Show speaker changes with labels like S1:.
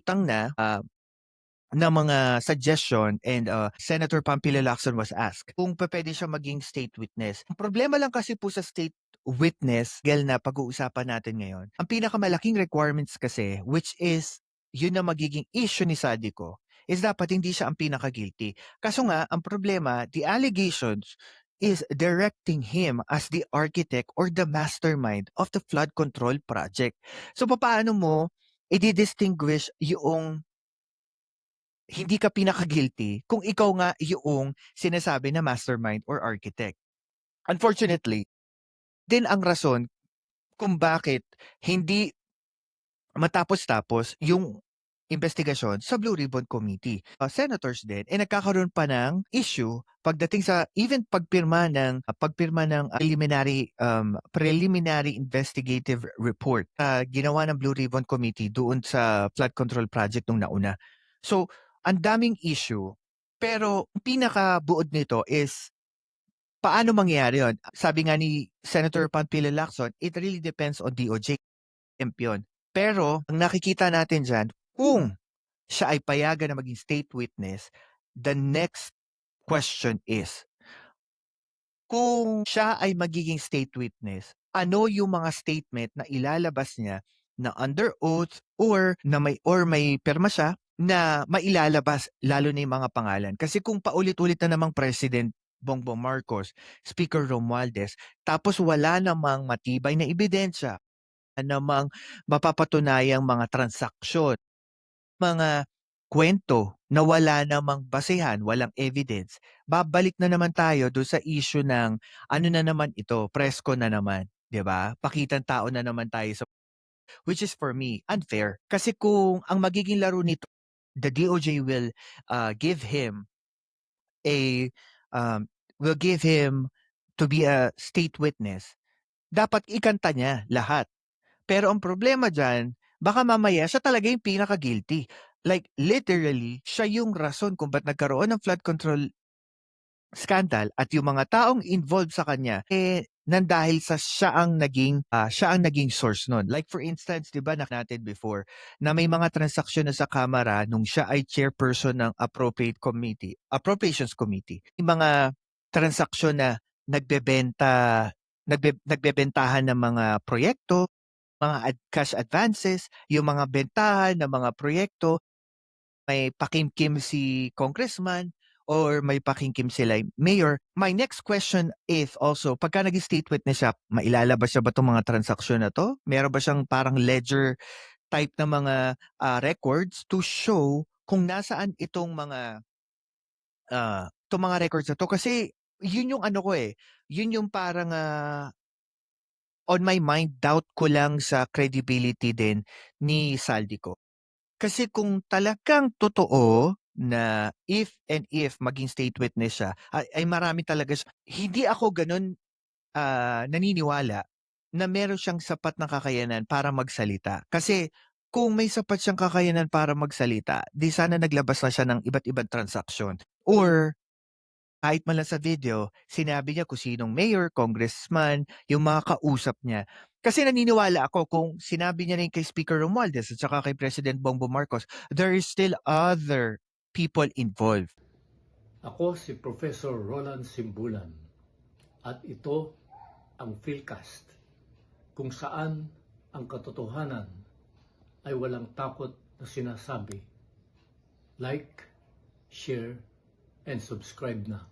S1: lumutang na mga suggestion and Senator Pampilo Lacson was asked kung pupuwede siya maging state witness. Ang problema lang kasi po sa state witness, na pag-uusapan natin ngayon, ang pinakamalaking requirements kasi, which is yun na magiging issue ni Saldico, is dapat hindi siya ang pinaka-guilty. Kaso nga, ang problema, the allegations is directing him as the architect or the mastermind of the flood control project. So papaano mo i-distinguish yung hindi ka pinaka-guilty kung ikaw nga yung sinasabi na mastermind or architect? Unfortunately, din ang rason kung bakit hindi matapos-tapos yung investigasyon sa Blue Ribbon Committee. Senators din, nagkakaroon pa ng issue pagdating sa even pagpirma ng preliminary investigative report ginawa ng Blue Ribbon Committee doon sa flood control project nung nauna. So, ang daming issue, pero ang pinakabuod nito is paano mangyayari yun? Sabi nga ni Senator Panfilo Lacson, it really depends on DOJ yun. Pero ang nakikita natin diyan, kung siya ay payagan na maging state witness, the next question is, kung siya ay magiging state witness, ano yung mga statement na ilalabas niya na under oath or may pirma siya na mailalabas lalo na yung mga pangalan. Kasi kung paulit-ulit na namang President Bongbong Marcos, Speaker Romualdez, tapos wala namang matibay na ebidensya, namang mapapatunayang mga transaksyon, mga kwento na wala namang basehan, walang evidence, babalik na naman tayo do'n sa issue ng ano na naman ito, presko na naman, 'di ba? Pakitang tao na naman tayo sa which is for me unfair. Kasi kung ang magiging laro nito, the DOJ give him a um, will give him to be a state witness, dapat ikanta niya lahat. Pero ang problema diyan, baka mamaya siya talaga yung pinaka-guilty. Like literally, siya yung rason kung ba't nagkaroon ng flood control scandal at yung mga taong involved sa kanya, nandahil sa siya ang naging source nun. Like for instance, 'di ba natin before na may mga transaksyon na sa Kamara nung siya ay chairperson ng Appropriations Committee. Yung mga transaksyon na nagbebentahan ng mga proyekto, mga cash advances, yung mga bentahan ng mga proyekto, may pakimkim si congressman or may pakimkim sila mayor. My next question is also, pagka naging state witness siya, mailalabas siya ba itong mga transaksyon na to? Meron ba siyang parang ledger type na mga records to show kung nasaan itong mga records na to? Kasi yun yung ano ko yun yung parang on my mind, doubt ko lang sa credibility din ni Saldico. Kasi kung talagang totoo na if maging state witness siya, ay marami talaga hindi ako gano'n, naniniwala na meron siyang sapat na kakayanan para magsalita. Kasi kung may sapat siyang kakayanan para magsalita, 'di sana naglabas na siya ng iba't ibang transaksyon or kahit man lang sa video, sinabi niya kung sinong mayor, congressman, yung mga kausap niya. Kasi naniniwala ako kung sinabi niya rin kay Speaker Romualdez at saka kay President Bongbong Marcos, there is still other people involved.
S2: Ako si Professor Roland Simbulan at ito ang Philcast kung saan ang katotohanan ay walang takot na sinasabi. Like, share, and subscribe na.